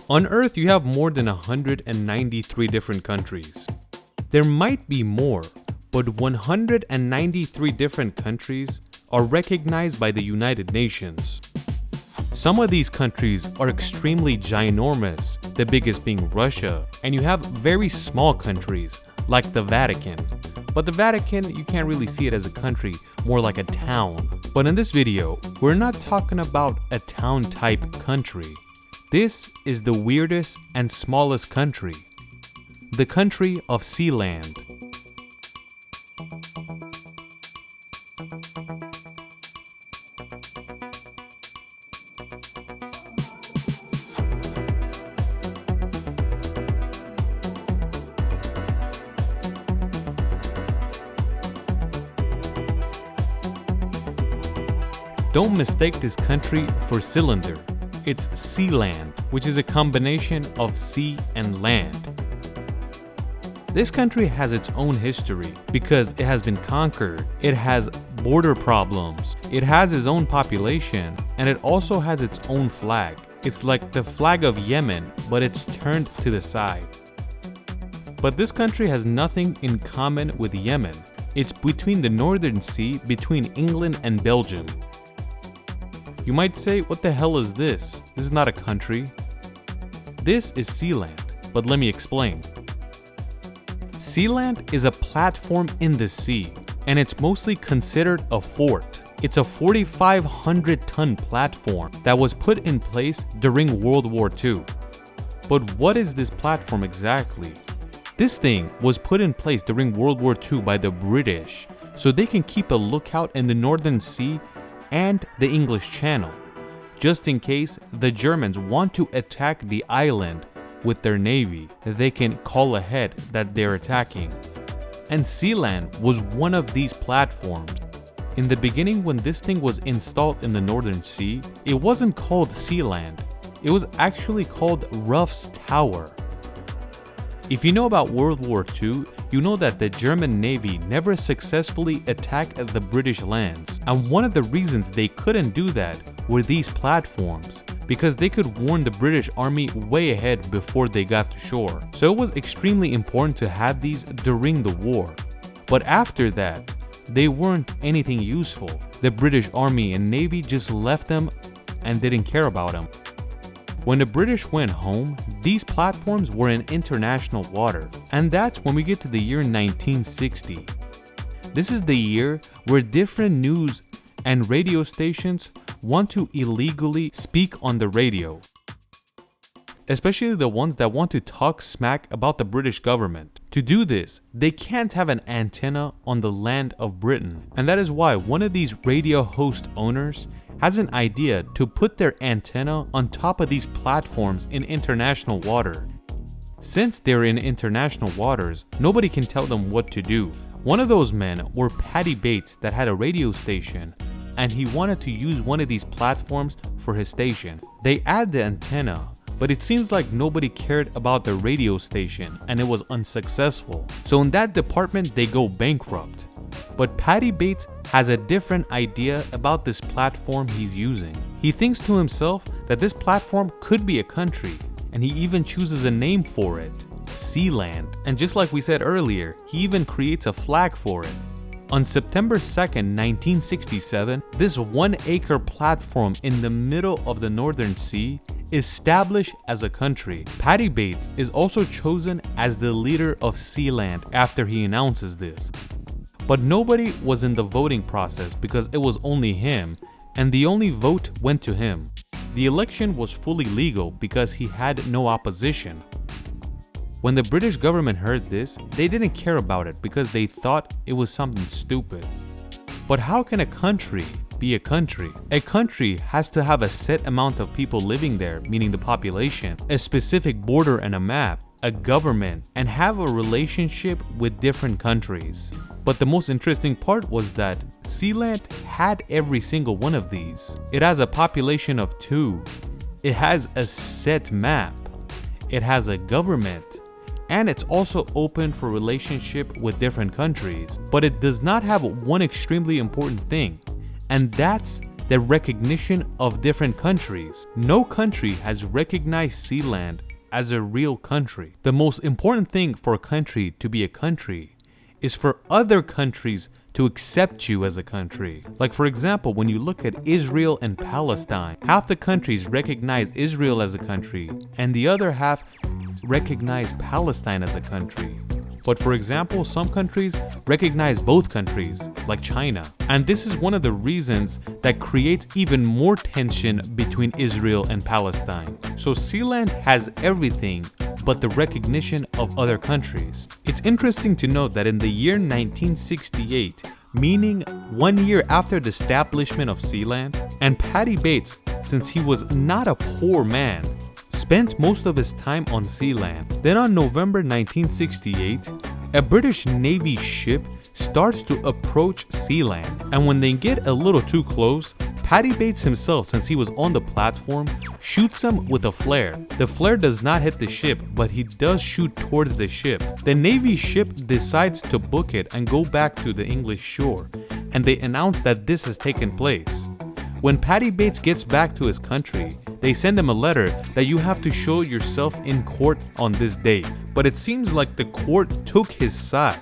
On Earth, you have more than 193 different countries. There might be more, but 193 different countries are recognized by the United Nations. Some of these countries are extremely ginormous, the biggest being Russia, and you have very small countries like the Vatican. But the Vatican, you can't really see it as a country, more like a town. But in this video, we're not talking about a town type country. This is the weirdest and smallest country, the country of Sealand. Don't mistake this country for cylinder. It's Sealand, which is a combination of sea and land. This country has its own history because it has been conquered, it has border problems, it has its own population, and it also has its own flag. It's like the flag of Yemen, but it's turned to the side. But this country has nothing in common with Yemen. It's between the Northern Sea, between England and Belgium. You might say, what the hell is this? This is not a country. This is Sealand, but let me explain. Sealand is a platform in the sea, and it's mostly considered a fort. It's a 4,500-ton platform that was put in place during World War II. But what is this platform exactly? This thing was put in place during World War II by the British, so they can keep a lookout in the Northern Sea and the English Channel, just in case the Germans want to attack the island with their navy. They can call ahead that they're attacking. And Sealand was one of these platforms. In the beginning, when this thing was installed in the Northern Sea, it wasn't called Sealand. It was actually called Ruff's Tower. If you know about World War II, you know that the German Navy never successfully attacked the British lands. And one of the reasons they couldn't do that were these platforms, because they could warn the British Army way ahead before they got to shore. So it was extremely important to have these during the war. But after that, they weren't anything useful. The British Army and Navy just left them and didn't care about them. When the British went home, these platforms were in international water, and that's when we get to the year 1960. This is the year where different news and radio stations want to illegally speak on the radio, especially the ones that want to talk smack about the British government. To do this, they can't have an antenna on the land of Britain, and that is why one of these radio host owners has an idea to put their antenna on top of these platforms in international water. Since they're in international waters, nobody can tell them what to do. One of those men were Paddy Bates, that had a radio station, and he wanted to use one of these platforms for his station. They add the antenna, but it seems like nobody cared about the radio station and it was unsuccessful. So in that department, they go bankrupt. But Paddy Bates has a different idea about this platform he's using. He thinks to himself that this platform could be a country, and he even chooses a name for it, Sealand. And just like we said earlier, he even creates a flag for it. On September 2nd, 1967, this 1-acre platform in the middle of the Northern Sea is established as a country. Paddy Bates is also chosen as the leader of Sealand after he announces this. But nobody was in the voting process because it was only him, and the only vote went to him. The election was fully legal because he had no opposition. When the British government heard this, they didn't care about it because they thought it was something stupid. But how can a country be a country? A country has to have a set amount of people living there, meaning the population, a specific border and a map, a government, and have a relationship with different countries. But the most interesting part was that Sealand had every single one of these. It has a population of 2. It has a set map. It has a government. And it's also open for relationship with different countries. But it does not have one extremely important thing, and that's the recognition of different countries. No country has recognized Sealand as a real country. The most important thing for a country to be a country is for other countries to accept you as a country. Like for example, when you look at Israel and Palestine, half the countries recognize Israel as a country and the other half recognize Palestine as a country. But for example, some countries recognize both countries, like China. And this is one of the reasons that creates even more tension between Israel and Palestine. So Sealand has everything but the recognition of other countries. It's interesting to note that in the year 1968, meaning 1 year after the establishment of Sealand, and Paddy Bates, since he was not a poor man, spent most of his time on Sealand. Then on November 1968, a British Navy ship starts to approach Sealand, and when they get a little too close, Paddy Bates himself, since he was on the platform, shoots him with a flare. The flare does not hit the ship, but he does shoot towards the ship. The Navy ship decides to book it and go back to the English shore, and they announce that this has taken place. When Paddy Bates gets back to his country, they send him a letter that you have to show yourself in court on this date. But it seems like the court took his side.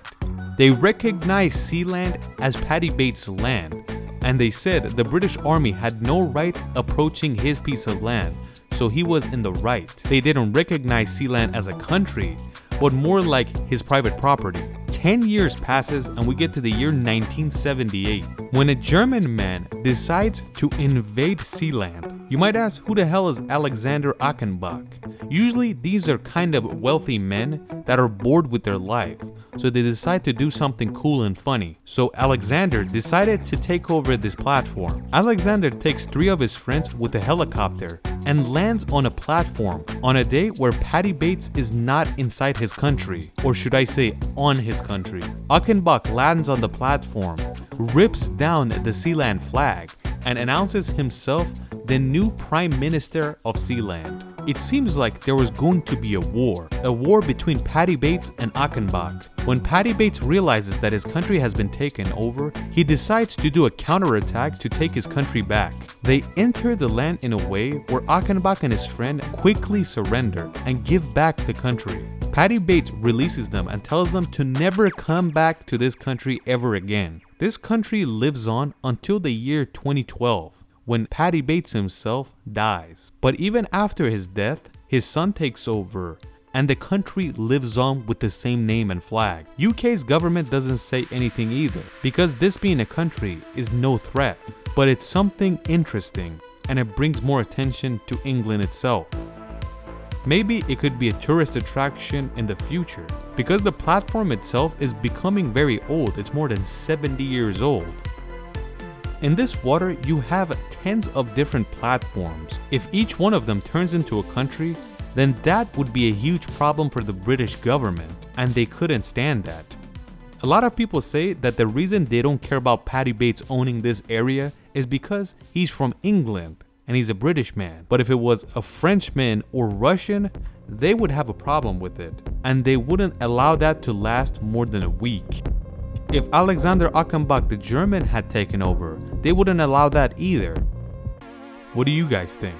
They recognized Sealand as Paddy Bates' land, and they said the British Army had no right approaching his piece of land, so he was in the right. They didn't recognize Sealand as a country, but more like his private property. 10 years passes and we get to the year 1978, when a German man decides to invade Sealand. You might ask, who the hell is Alexander Achenbach? Usually these are kind of wealthy men that are bored with their life, so they decide to do something cool and funny. So Alexander decided to take over this platform. Alexander takes 3 of his friends with a helicopter and lands on a platform on a day where Paddy Bates is not inside his country, or should I say on his country. Achenbach lands on the platform, rips down the Sealand flag, and announces himself the new Prime Minister of Sealand. It seems like there was going to be a war between Paddy Bates and Achenbach. When Paddy Bates realizes that his country has been taken over, he decides to do a counterattack to take his country back. They enter the land in a way where Achenbach and his friend quickly surrender and give back the country. Paddy Bates releases them and tells them to never come back to this country ever again. This country lives on until the year 2012, when Paddy Bates himself dies. But even after his death, his son takes over, and the country lives on with the same name and flag. UK's government doesn't say anything either, because this being a country is no threat, but it's something interesting, and it brings more attention to England itself. Maybe it could be a tourist attraction in the future, because the platform itself is becoming very old. It's more than 70 years old. In this water, you have tens of different platforms. If each one of them turns into a country, then that would be a huge problem for the British government, and they couldn't stand that. A lot of people say that the reason they don't care about Paddy Bates owning this area is because he's from England and he's a British man. But if it was a Frenchman or Russian, they would have a problem with it, and they wouldn't allow that to last more than a week. If Alexander Achenbach, the German, had taken over, they wouldn't allow that either. What do you guys think?